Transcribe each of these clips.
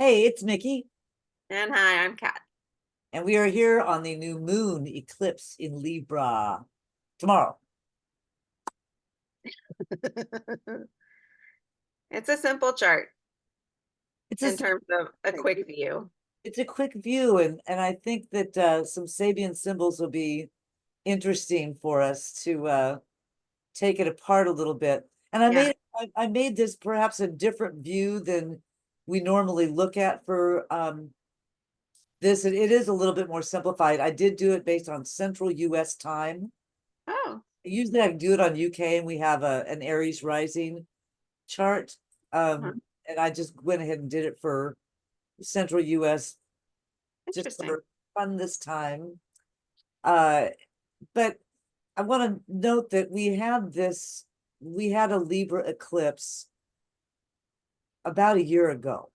Hey, it's Micki, And hi, I'm Kat. and we are here on the new moon eclipse in Libra tomorrow. It's a simple chart It's a in terms of a quick view. it's a quick view, and I think that some Sabian symbols will be interesting for us to take it apart a little bit. And Yeah. I made this perhaps a different view than we normally look at for this. It is a little bit more simplified. I did do it based on Central US time. Oh. Usually I do it on UK, and we have an Aries rising chart. uh And I just went ahead and did it for Central US just Interesting. for fun this time. Uh, but I want to note that we had a Libra eclipse about a year ago.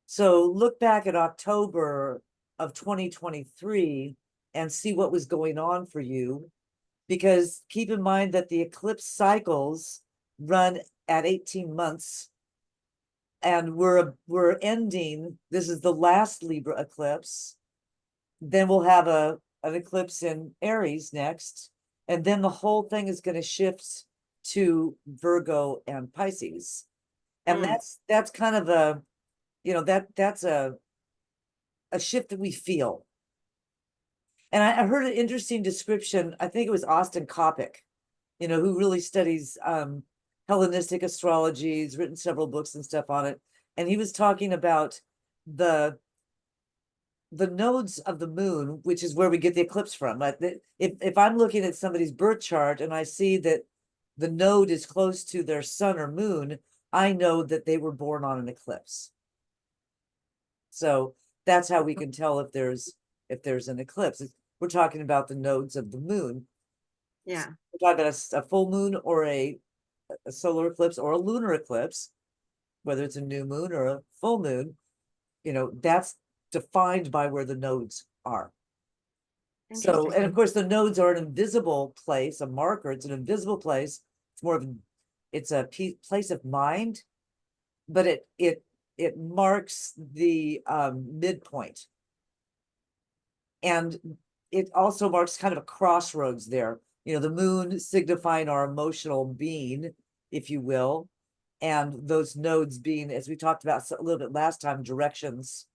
So look back at October of 2023 and see what was going on for you, because keep in mind that the eclipse cycles run at 18 months, and we're ending, this is the last Libra eclipse. Then we'll have an eclipse in Aries next, and then the whole thing is going to shift to Virgo and Pisces. And Mm. that's kind of a, that's a shift that we feel. And I heard an interesting description. I think it was Austin Coppock, who really studies Hellenistic astrology. He's written several books and stuff on it. And he was talking about the nodes of the moon, which is where we get the eclipse from. Like if I'm looking at somebody's birth chart and I see that the node is close to their sun or moon, I know that they were born on an eclipse. So that's how we can tell if there's an eclipse. We're talking about the nodes of the moon. Yeah. We're talking about a full moon or a solar eclipse or a lunar eclipse, whether it's a new moon or a full moon, that's defined by where the nodes are. So, Interesting. and of course, the nodes are an invisible place, a marker. It's an invisible place. It's more of it's a place of mind, but it marks the midpoint, and it also marks kind of a crossroads there. The moon signifying our emotional being, if you will, and those nodes being, as we talked about a little bit last time, directions.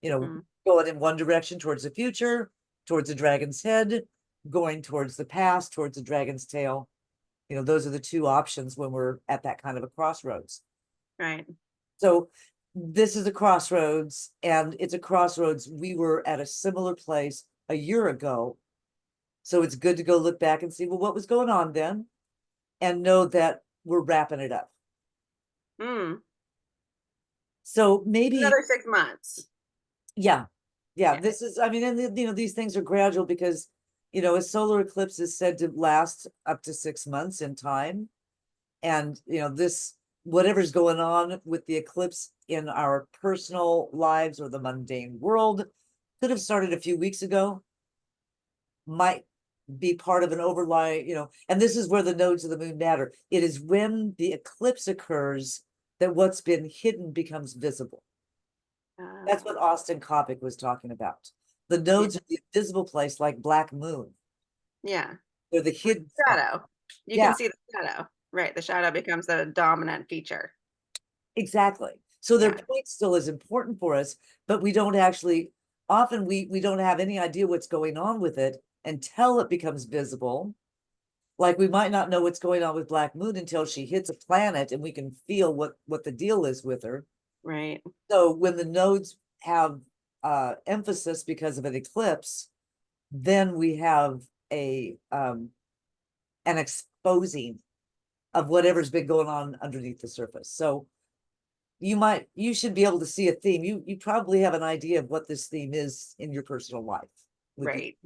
Mm. Going in one direction towards the future, towards the dragon's head, going towards the past, towards the dragon's tail. Those are the two options when we're at that kind of a crossroads. Right. So this is a crossroads, and it's a crossroads. We were at a similar place a year ago. So it's good to go look back and see, well, what was going on then? And know that we're wrapping it up. Mm. So maybe, Another 6 months. yeah, yeah, Yeah. this is, I mean, and these things are gradual because, a solar eclipse is said to last up to 6 months in time. And, whatever's going on with the eclipse in our personal lives or the mundane world could have started a few weeks ago, might be part of an overlay, and this is where the nodes of the moon matter. It is when the eclipse occurs that what's been hidden becomes visible. That's what Uh, Austin Coppock was talking about. The yeah. nodes are the invisible place, like Black Moon. Yeah. They're the With hidden the spot. shadow. You can Yeah, see the shadow. Right. The shadow becomes the dominant feature. exactly. So their Yeah. point still is important for us, but we don't actually, often we don't have any idea what's going on with it until it becomes visible. Like we might not know what's going on with Black Moon until she hits a planet and we can feel what the deal is with her. Right. So when the nodes have emphasis because of an eclipse, then we have a an exposing of whatever's been going on underneath the surface. So you should be able to see a theme. You probably have an idea of what this theme is in your personal life, would be Right.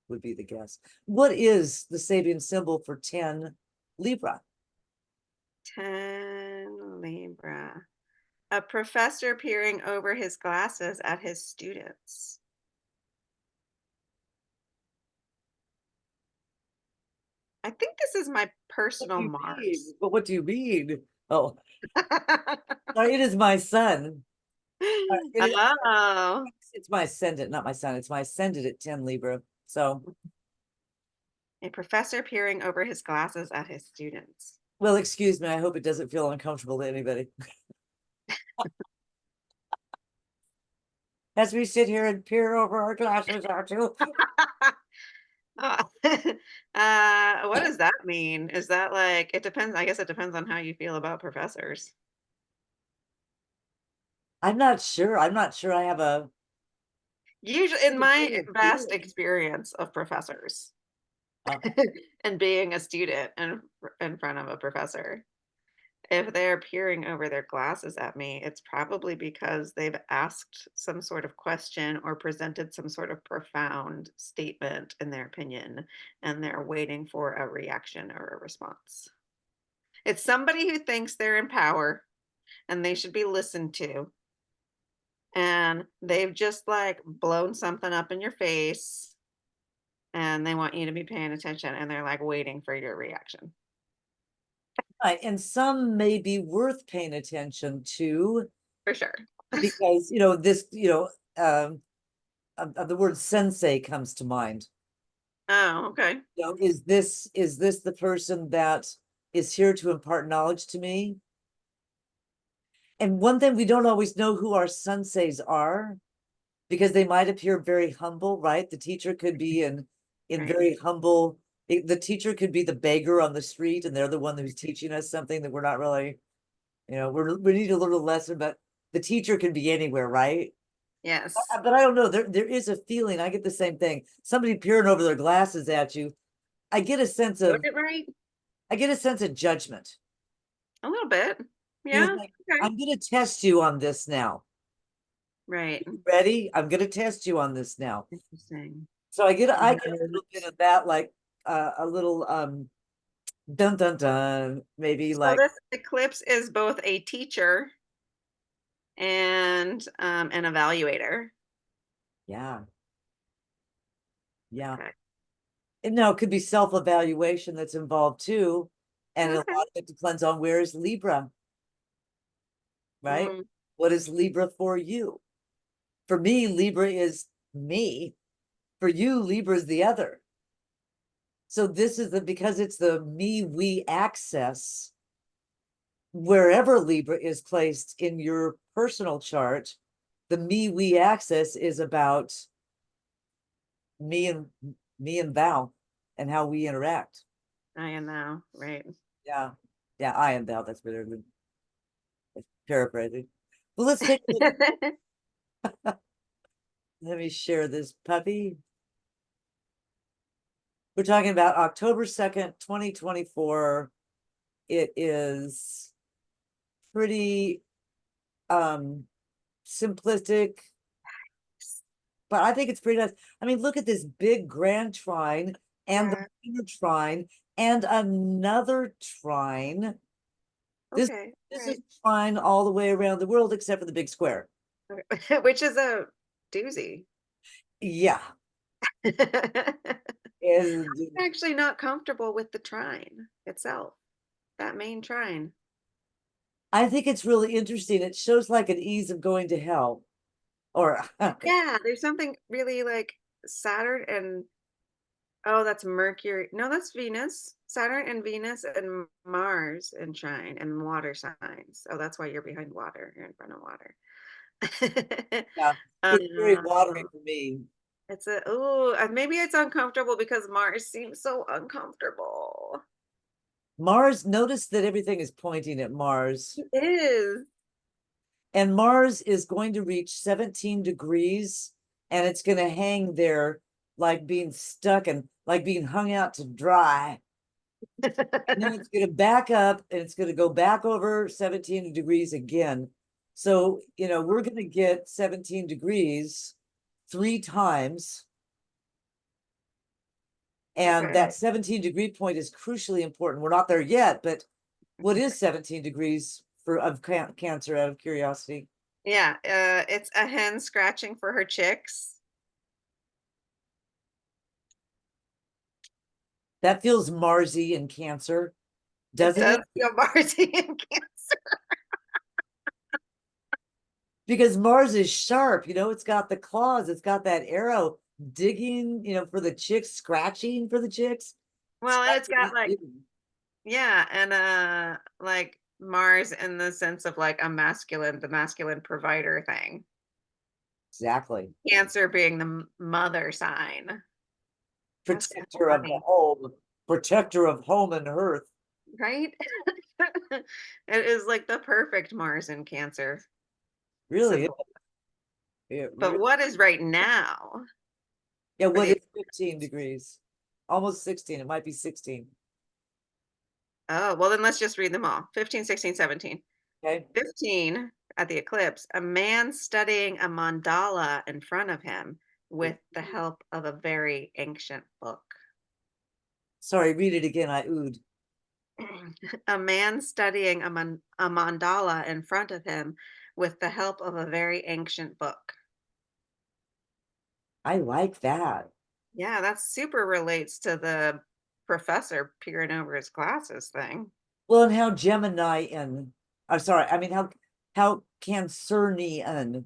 would be the guess. What is the Sabian symbol for 10 Libra? 10 Libra. A professor peering over his glasses at his students. I think this is my What do personal you mean? Mars. But what do you mean? Oh, sorry, it is my sun. Oh, It's my ascendant, not my sun. It's my ascendant at 10 Libra. So, a professor peering over his glasses at his students. well, excuse me. I hope it doesn't feel uncomfortable to anybody. As we sit here and peer over our glasses at you. Uh, what does that mean? Is that like, it depends. I guess it depends on how you feel about professors. I'm not sure. I'm not sure I have a Usually, in my real vast feeling. experience of professors Uh, and being a student in front of a professor, if they're peering over their glasses at me, it's probably because they've asked some sort of question or presented some sort of profound statement in their opinion, and they're waiting for a reaction or a response. It's somebody who thinks they're in power and they should be listened to, and they've just like blown something up in your face and they want you to be paying attention and they're like waiting for your reaction. right. And some may be worth paying attention to For sure. because, this, the word sensei comes to mind. Oh, okay. Is this the person that is here to impart knowledge to me? And one thing, we don't always know who our senseis are because they might appear very humble, right? The teacher could be in Right. very humble. The teacher could be the beggar on the street, and they're the one who's teaching us something that we're not really, we need to learn a lesson, but the teacher can be anywhere, right? Yes. But I don't know. There is a feeling. I get the same thing. Somebody peering over their glasses at you. I get a sense Doing of it right? I get a sense of judgment. A little bit. Yeah. Like, Okay. I'm gonna test you on this now. Right. Ready? I'm gonna test you on this now. Interesting. So I get a little bit Right. of that, like a little dun dun dun, maybe So like, this eclipse is both a teacher and an evaluator. yeah, yeah. Okay. And now it could be self-evaluation that's involved too. And a lot Okay. of it depends on where is Libra, right? Mm, What is Libra for you? For me, Libra is me. For you, Libra is the other. So this is because it's the me we access, wherever Libra is placed in your personal chart, the me we access is about me and me and thou and how we interact. I am now. Right. Yeah. Yeah, I am thou. That's better than paraphrasing. Well, let's take a look. Let me share this puppy. We're talking about October 2nd, 2024. It is pretty simplistic, but I think it's pretty nice. I mean, look at this big grand trine and the Yeah. minor trine and another trine. This Okay. this is Right. trine all the way around the world except for the big square. Okay. Which is a doozy. Yeah. I'm And actually not comfortable with the trine itself. That main trine. I think it's really interesting. It shows like an ease of going to hell. Or Yeah, there's something really like Saturn and oh, that's Mercury. No, that's Venus. Saturn and Venus and Mars and trine and water signs. Oh, that's why you're behind water. You're in front of water. yeah, it's very watery Um, for me. it's a oh, maybe it's uncomfortable because Mars seems so uncomfortable. Mars, notice that everything is pointing at Mars. It is. And Mars is going to reach 17 degrees and it's going to hang there like being stuck and like being hung out to dry. And then it's going to back up and it's going to go back over 17 degrees again. So, we're going to get 17 degrees 3 times. And Okay. that 17-degree point is crucially important. We're not there yet, but what is 17 degrees of Cancer, out of curiosity? Yeah, it's a hen scratching for her chicks. That feels Marsy in Cancer, It doesn't does it? feel Martian Cancer. because Mars is sharp, it's got the claws, it's got that arrow digging, for the chicks, scratching for the chicks. Well, and it's Scratching got and like, digging. yeah, and like Mars in the sense of like the masculine provider thing. Exactly. Cancer being the mother sign. That's kind of Protector of the funny, home, protector of home and hearth. right? It is like the perfect Mars in Cancer Really, symbol. it But really, what is right now yeah, for what the is 15 degrees? Almost 16. It might be 16. Oh, well, then let's just read them all. 15, 16, 17. Okay. 15 at the eclipse, a man studying a mandala in front of him with the help of a very ancient book. Sorry, read it again. I oohed. A man studying a mandala in front of him with the help of a very ancient book. I like that. Yeah, that super relates to the professor peering over his glasses thing. Well, and how Gemini and I'm sorry, I mean how Cancerian.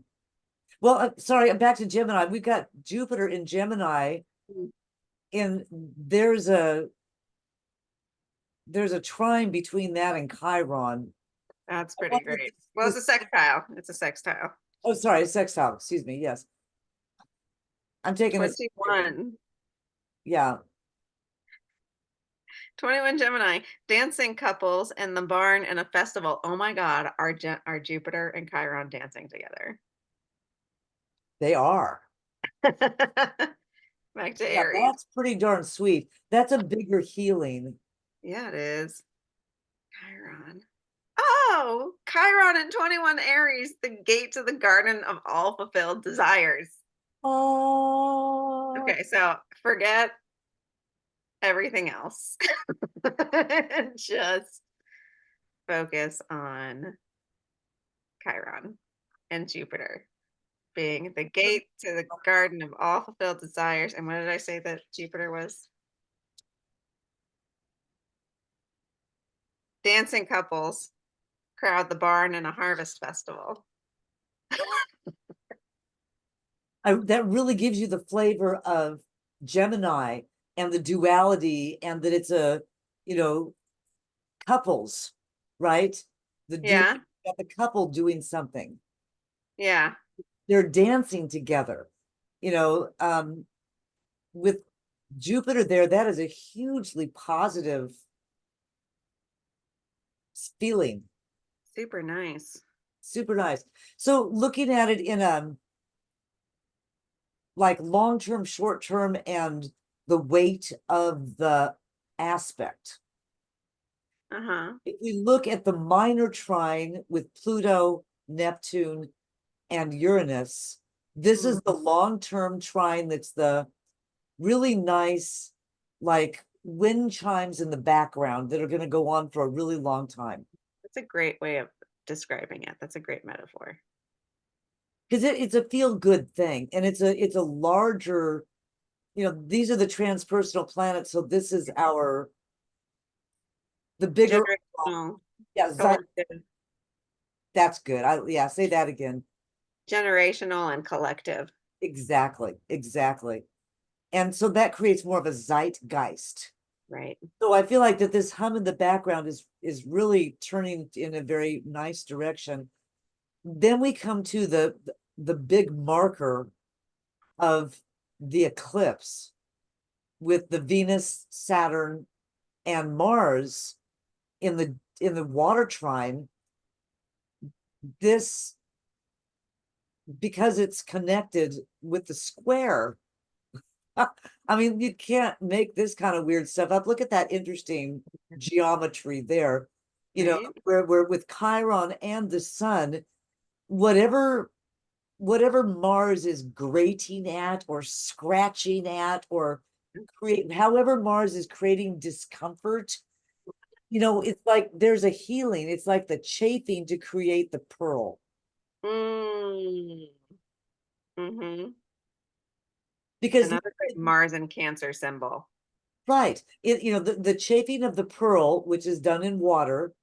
Well, sorry, back to Gemini. We've got Jupiter in Gemini, Mm. and there's a trine between that and Chiron. That's I pretty wonder if great. Well, it's a sextile. It's a sextile. oh, sorry, sextile. Excuse me. Yes, I'm taking a 21. yeah. 21 Gemini, dancing couples in the barn in a festival. Oh my God, are Jupiter and Chiron dancing together? They are. Back to Yeah, Aries. that's pretty darn sweet. That's a bigger healing. Yeah, it is. Chiron. Oh, Chiron and 21 Aries, the gate to the garden of all fulfilled desires. Oh, Okay, so forget everything else. Just focus on Chiron and Jupiter being the gate to the garden of all fulfilled desires. And what did I say that Jupiter was? Dancing couples crowd the barn in a harvest festival. that really gives you the flavor of Gemini and the duality, and that it's you know, couples, right? The dude Yeah, got the couple doing something. yeah, They're dancing together, you know, with Jupiter there, that is a hugely positive feeling. super nice. Super nice. So looking at it in like long-term, short-term, and the weight of the aspect. Uh-huh. If we look at the minor trine with Pluto, Neptune, and Uranus, this Mm, is the long-term trine that's the really nice, like wind chimes in the background that are going to go on for a really long time. that's a great way of describing it. That's a great metaphor. Because it's a feel-good thing, and it's a larger, these are the transpersonal planets, so this is the bigger, Generational, yeah, collective, that's good. Yeah, say that again. generational and collective. Exactly, exactly. And so that creates more of a zeitgeist. Right. So I feel like that this hum in the background is really turning in a very nice direction. Then we come to the big marker of the eclipse with the Venus, Saturn, and Mars in the water trine. This, because it's connected with the square, I mean, you can't make this kind of weird stuff up. Look at that interesting geometry there. Right. Where with Chiron and the sun, whatever Mars is grating at or scratching at or create, however Mars is creating discomfort, it's like there's a healing. It's like the chafing to create the pearl. Mm. Mm-hmm. Because Another great Mars and Cancer symbol. right, the chafing of the pearl, which is done in water,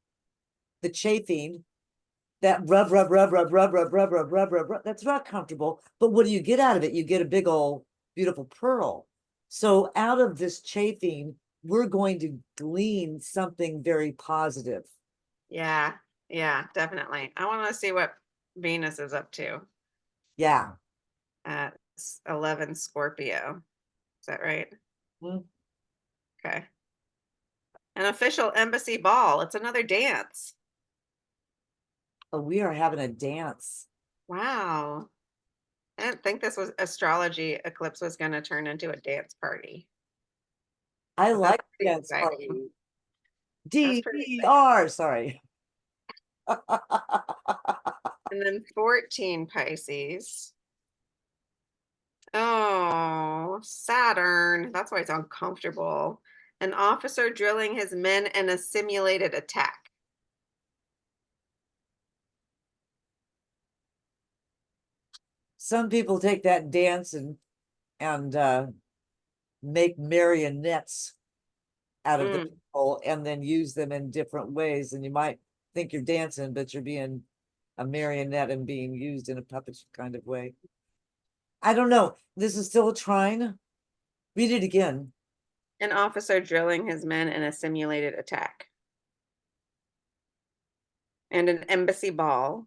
the chafing that rub, that's not comfortable. But what do you get out of it? You get a big old beautiful pearl. So out of this chafing, we're going to glean something very positive. Yeah, yeah, definitely. I want to see what Venus is up to Yeah. at 11 Scorpio. Is that right? Mm. Okay. An official embassy ball. It's another dance. Oh, we are having a dance. Wow. I didn't think this was astrology eclipse was going to turn into a dance party, I but that's like pretty dance exciting. party. That's pretty exciting. DDR, sorry. And then 14 Pisces. Oh, Saturn. That's why it's uncomfortable. An officer drilling his men in a simulated attack. Some people take that dance and make marionettes out of the Mm, people and then use them in different ways. And you might think you're dancing, but you're being a marionette and being used in a puppet kind of way. I don't know. This is still a trine. Read it again. an officer drilling his men in a simulated attack. And an embassy ball.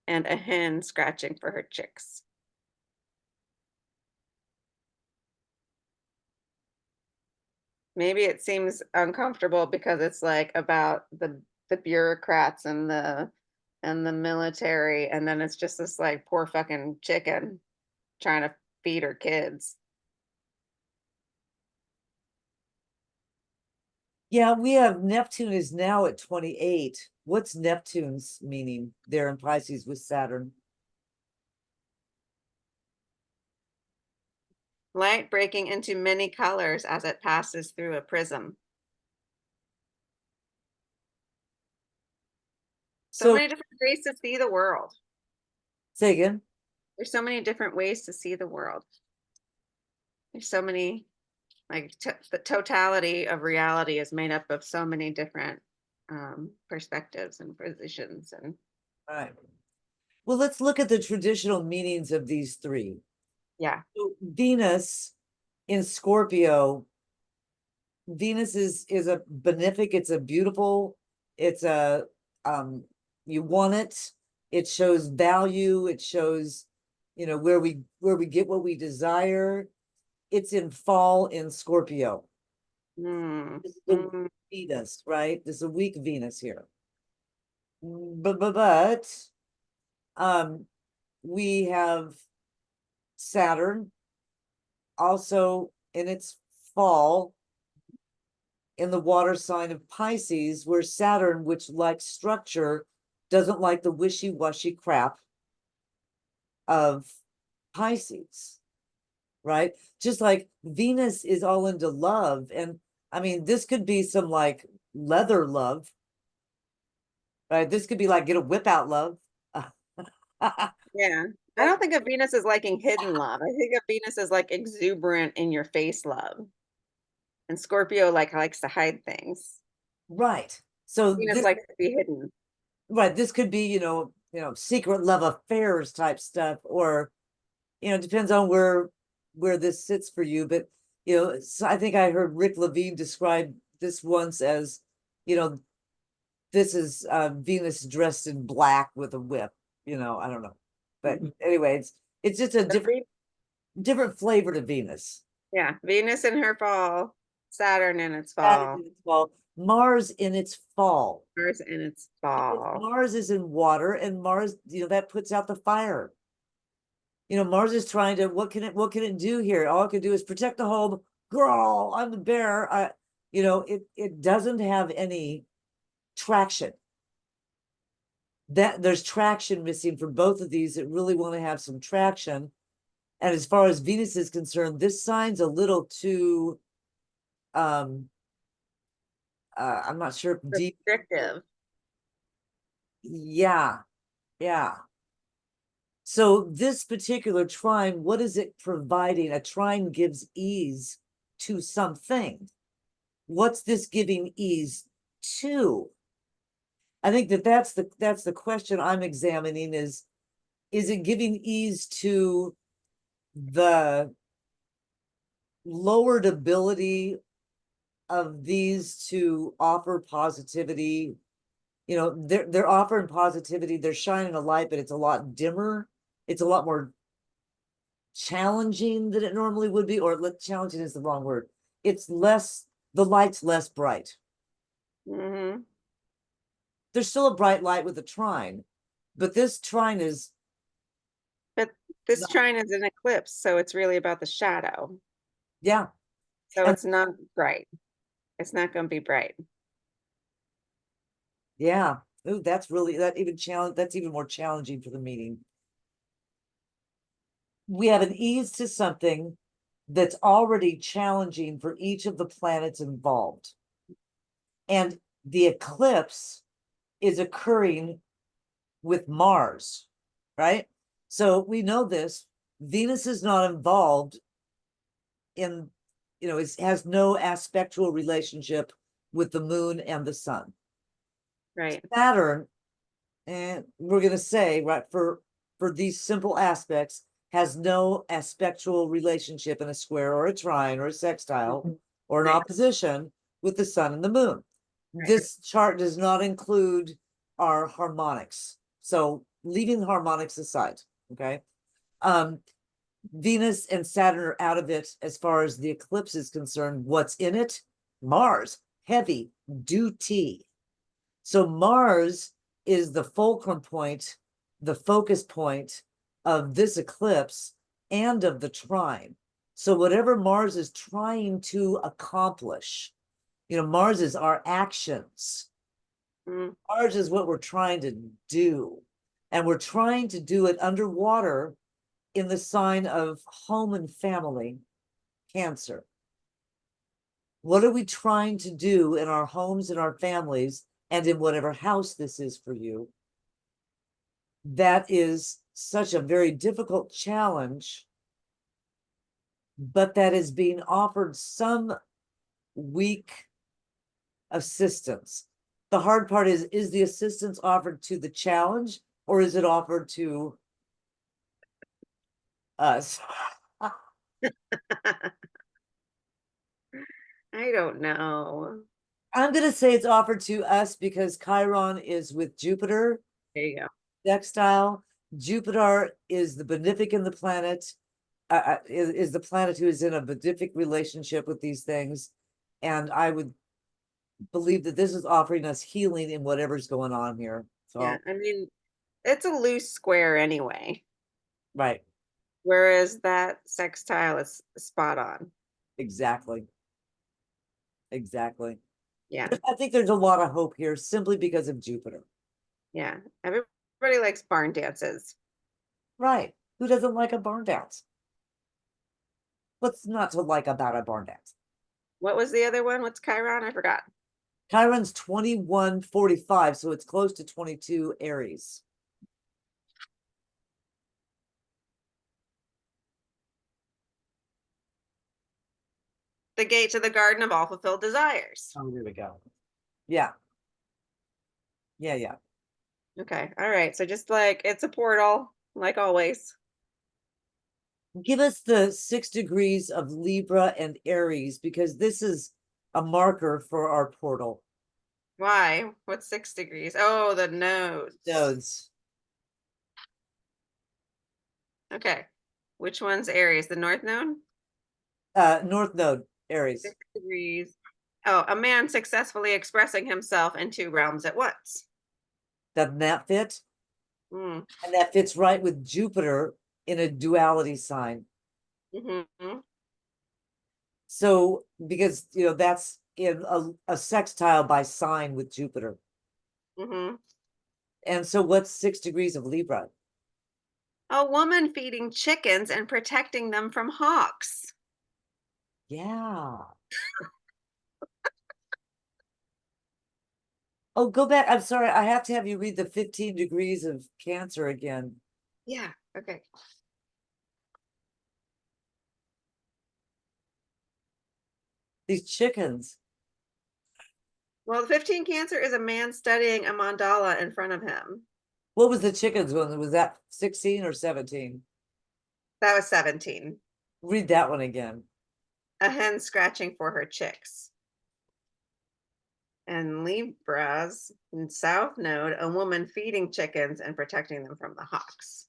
And a hen scratching for her chicks. Maybe it seems uncomfortable because it's like about the bureaucrats and the military, and then it's just this like poor fucking chicken trying to feed her kids. Yeah, we have Neptune is now at 28. What's Neptune's meaning there in Pisces with Saturn? Light breaking into many colors as it passes through a prism. So So many different ways to see the world. say again. There's so many different ways to see the world. There's so many, like the totality of reality is made up of so many different perspectives and positions. And All right. Well, let's look at the traditional meanings of these three. yeah. So Venus in Scorpio, Venus is a benefic, it's a beautiful, it's a you want it, it shows value, it shows, you know, where we get what we desire. It's in fall in Scorpio. Mm, This is the mm, Venus, right? This is a weak Venus here. But um we have Saturn also in its fall in the water sign of Pisces, where Saturn, which likes structure, doesn't like the wishy-washy crap of Pisces, right? Just like Venus is all into love. And I mean, this could be some like leather love, right? This could be like get a whip out love. yeah. I don't think of Venus as liking hidden love. I think of Venus as like exuberant in your face love. And Scorpio like likes to hide things. Right. So Venus this, likes to be hidden. right, this could be, secret love affairs type stuff, or depends on where this sits for you. But so I think I heard Rick Levine describe this once as, you know, this is Venus dressed in black with a whip. I don't know, but anyway, it's just a So different flavor to Venus. yeah, Venus in her fall, Saturn in its That is fall, in its fall. Mars in its fall, Mars in its because fall. Mars is in water, and Mars, that puts out the fire. Mars is trying to, what can it do here? All it can do is protect the home. Girl, I'm the bear. It doesn't have any traction. That there's traction missing for both of these that really want to have some traction. And as far as Venus is concerned, this sign's a little too I'm not sure if deep. Restrictive. Yeah, yeah. So this particular trine, what is it providing? A trine gives ease to something. What's this giving ease to? I think that's the question I'm examining is it giving ease to the lowered ability of these to offer positivity? You know, they're offering positivity, they're shining a light, but it's a lot dimmer. It's a lot more challenging than it normally would be, or challenging is the wrong word. It's less, the light's less bright. Mm-hmm. There's still a bright light with a trine, but this trine is But this not, trine is an eclipse, so it's really about the shadow. yeah. So And it's not bright. It's not going to be bright. yeah, ooh, that's really, that's even more challenging for the meeting. We have an ease to something that's already challenging for each of the planets involved. And the eclipse is occurring with Mars, right? So we know this. Venus is not involved in, has no aspectual relationship with the moon and the sun. Right. Saturn, and we're going to say, right, for these simple aspects, has no aspectual relationship in a square or a trine or a sextile or an Right. opposition with the sun and the moon. Right. This chart does not include our harmonics. So leaving the harmonics aside, okay? Venus and Saturn are out of it as far as the eclipse is concerned. What's in it? Mars, heavy duty. So Mars is the fulcrum point, the focus point of this eclipse and of the trine. So whatever Mars is trying to accomplish, Mars is our actions. Mm. Mars is what we're trying to do. And we're trying to do it underwater in the sign of home and family, Cancer. What are we trying to do in our homes and our families and in whatever house this is for you? That is such a very difficult challenge, but that is being offered some weak assistance. The hard part is the assistance offered to the challenge or is it offered to us? I don't know. I'm going to say it's offered to us because Chiron is with Jupiter, There you go. sextile. Jupiter is the benefic in the planet, is the planet who is in a benefic relationship with these things. And I would believe that this is offering us healing in whatever's going on here. Yeah. So, I mean, it's a loose square anyway, right, whereas that sextile is spot on. exactly. Exactly. Yeah. I think there's a lot of hope here simply because of Jupiter. Yeah. Everybody likes barn dances. Right. Who doesn't like a barn dance? What's not to like about a barn dance? What was the other one? What's Chiron? I forgot. Chiron's 2145, so it's close to 22 Aries. The gate to the garden of all fulfilled desires. Oh, there we go. Yeah. Yeah, yeah. Okay. All right. So just like it's a portal, like always. Give us the 6 degrees of Libra and Aries because this is a marker for our portal Why? What's 6 degrees? Oh, the nodes. nodes. Okay. Which one's Aries? The north node? North node, Aries. 6 degrees. Oh, a man successfully expressing himself in two realms at once. Doesn't that fit? Mm. And that fits right with Jupiter in a duality sign. Mm-hmm. So, because, that's in a sextile by sign with Jupiter. Mm-hmm. And so, what's 6 degrees of Libra? A woman feeding chickens and protecting them from hawks. Yeah. Oh, go back. I'm sorry. I have to have you read the 15 degrees of Cancer again. Yeah. Okay. These chickens. Well, the 15 Cancer is a man studying a mandala in front of him. What was the chickens one? Was that 16 or 17? That was 17. Read that one again. A hen scratching for her chicks. And Libra's south node, a woman feeding chickens and protecting them from the hawks.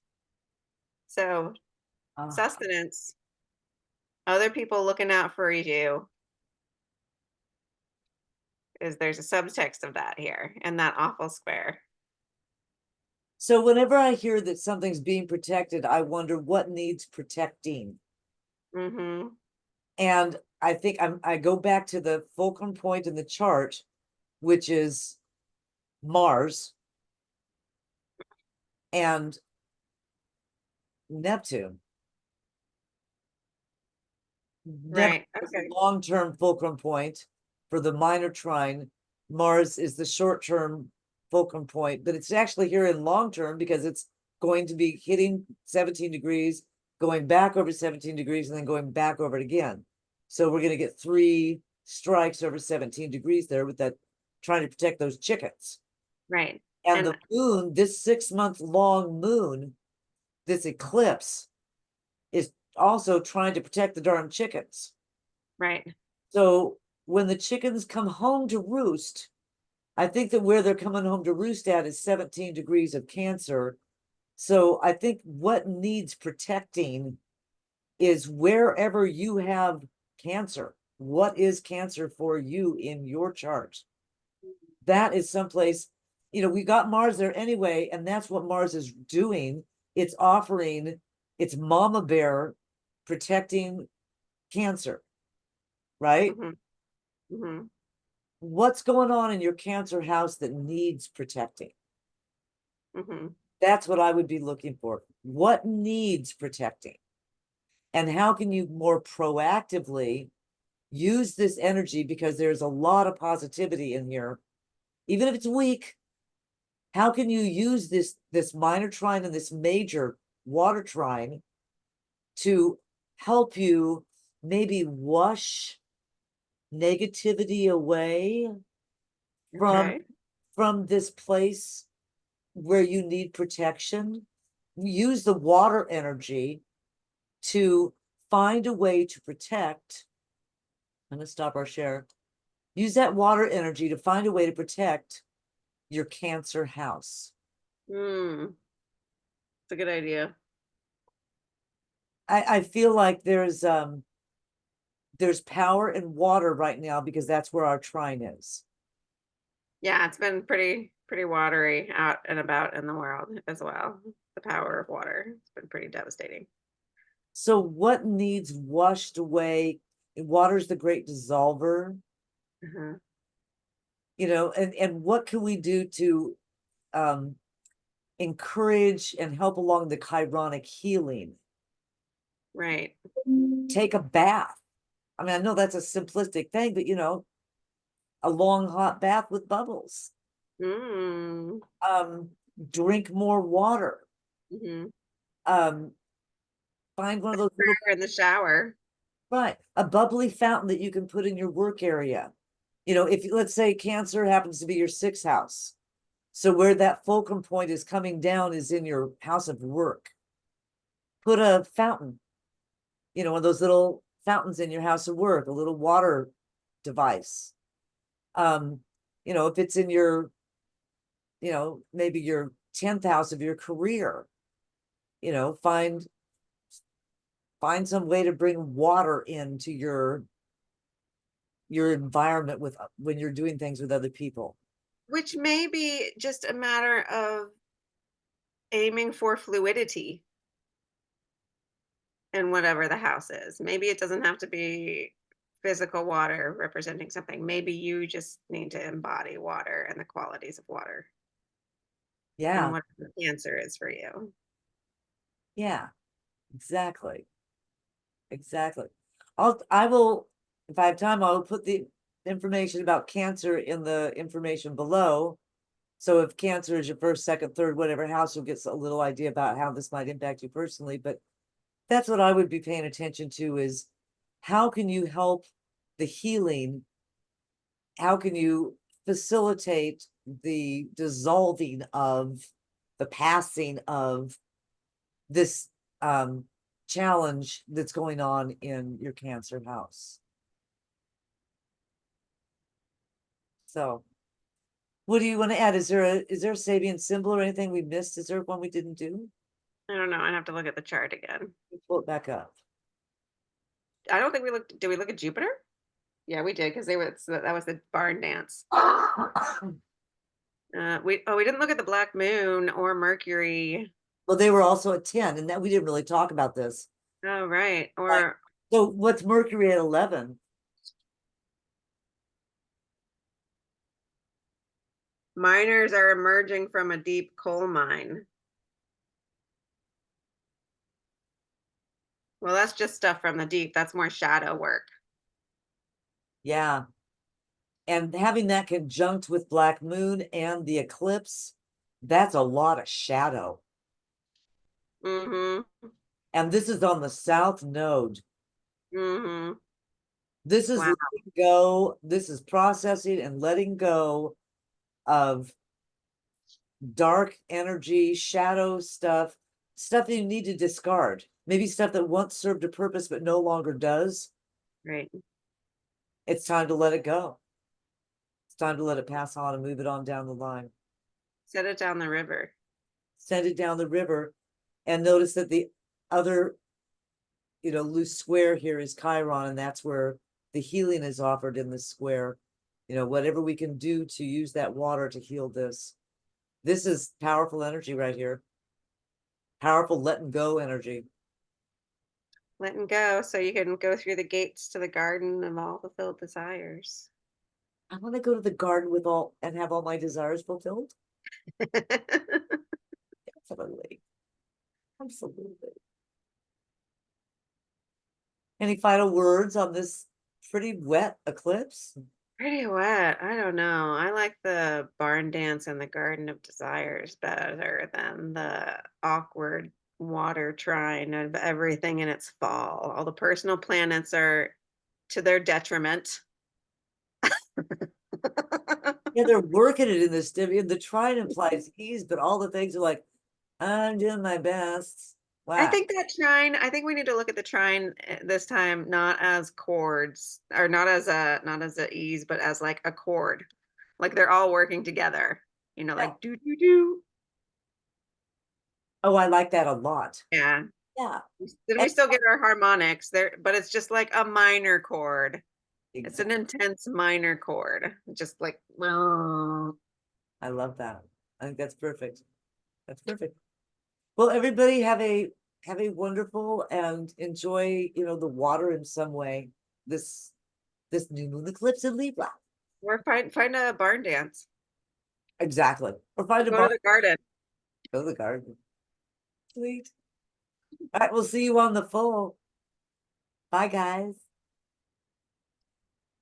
So Ah. sustenance, other people looking out for you, is there's a subtext of that here in that awful square. So whenever I hear that something's being protected, I wonder what needs protecting. Mm-hmm. And I think I go back to the fulcrum point in the chart, which is Mars and Neptune. Neptune Right. is the Okay. long-term fulcrum point for the minor trine. Mars is the short-term fulcrum point, but it's actually here in long term because it's going to be hitting 17 degrees, going back over 17 degrees, and then going back over it again. So we're going to get 3 strikes over 17 degrees there with that, trying to protect those chickens. Right. And And the moon, this 6-month long moon, this eclipse, is also trying to protect the darn chickens. right. So when the chickens come home to roost, I think that where they're coming home to roost at is 17 degrees of Cancer. So I think what needs protecting is wherever you have Cancer. What is Cancer for you in your chart? That is someplace, we got Mars there anyway, and that's what Mars is doing. It's offering its mama bear protecting Cancer, right? Mm-hmm. Mm-hmm. What's going on in your Cancer house that needs protecting? Mm-hmm. That's what I would be looking for. What needs protecting? And how can you more proactively use this energy, because there's a lot of positivity in here, even if it's weak. How can you use this minor trine and this major water trine to help you maybe wash negativity away from Okay. this place where you need protection? Use the water energy to find a way to protect. I'm going to stop our share. Use that water energy to find a way to protect your Cancer house. Mm. It's a good idea. I feel like there's power in water right now because that's where our trine is. Yeah, it's been pretty watery out and about in the world as well. The power of water. It's been pretty devastating. So what needs washed away? Water's the great dissolver, Uh-huh. and what can we do to um encourage and help along the chironic healing? Right. Take a bath. I mean, I know that's a simplistic thing, but a long hot bath with bubbles. Mm. Um, Drink more water. Mm-hmm. Um, find one of those little, In the shower. right, a bubbly fountain that you can put in your work area. If let's say Cancer happens to be your 6th house, so where that fulcrum point is coming down is in your house of work. Put a fountain, one of those little fountains in your house of work, a little water device. If it's in your, maybe your 10th house of your career, find some way to bring water into your environment with when you're doing things with other people. Which may be just a matter of aiming for fluidity in whatever the house is. Maybe it doesn't have to be physical water representing something. Maybe you just need to embody water and the qualities of water and Yeah, what the Cancer is for you. yeah, exactly. Exactly. I will, if I have time, I'll put the information about Cancer in the information below. So if Cancer is your first, second, third, whatever house, you'll get a little idea about how this might impact you personally. But that's what I would be paying attention to, is how can you help the healing? How can you facilitate the dissolving of the passing of this challenge that's going on in your Cancer house. So what do you want to add? Is there a Sabian symbol or anything we missed? Is there one we didn't do? I don't know. I'd have to look at the chart again. Pull it back up. I don't think we looked. Did we look at Jupiter? Yeah, we did because they were. That was the barn dance. We didn't look at the black moon or Mercury. Well, they were also at 10, and that we didn't really talk about this. Oh, right. Like, Or so what's Mercury at 11? miners are emerging from a deep coal mine. Well, that's just stuff from the deep. That's more shadow work. Yeah. And having that conjunct with black moon and the eclipse, that's a lot of shadow. Mm-hmm. And this is on the south node. Mm-hmm. This is Wow. letting go. This is processing and letting go of dark energy, shadow stuff, stuff that you need to discard. Maybe stuff that once served a purpose but no longer does. Right. It's time to let it go. It's time to let it pass on and move it on down the line. Set it down the river. Send it down the river, and notice that the other, loose square here is Chiron, and that's where the healing is offered in the square. Whatever we can do to use that water to heal this. This is powerful energy right here. Powerful letting go energy. Letting go so you can go through the gates to the garden of all fulfilled desires. I want to go to the garden with all and have all my desires fulfilled. Definitely. Absolutely. Any final words on this pretty wet eclipse? Pretty wet. I don't know. I like the barn dance and the garden of desires better than the awkward water trine of everything in its fall. All the personal planets are to their detriment. Yeah, they're working it in this. The trine implies ease, but all the things are like, I'm doing my best. I Wow. think that trine, I think we need to look at the trine this time not as chords or not as a ease, but as like a chord. Like they're all working together. Yeah. Like do do do. Oh, I like that a lot. Yeah. Yeah. Then And we still get our harmonics there, but it's just like a minor chord. It's an exactly. intense minor chord. Just like, well, I love that. I think that's perfect. That's perfect. Well, everybody have a wonderful and enjoy, the water in some way. This new moon eclipse in Libra. or find a barn dance. Exactly. Or find a Go to bar, the garden. go to the garden. Sweet. All right, we'll see you on the full. Bye, guys.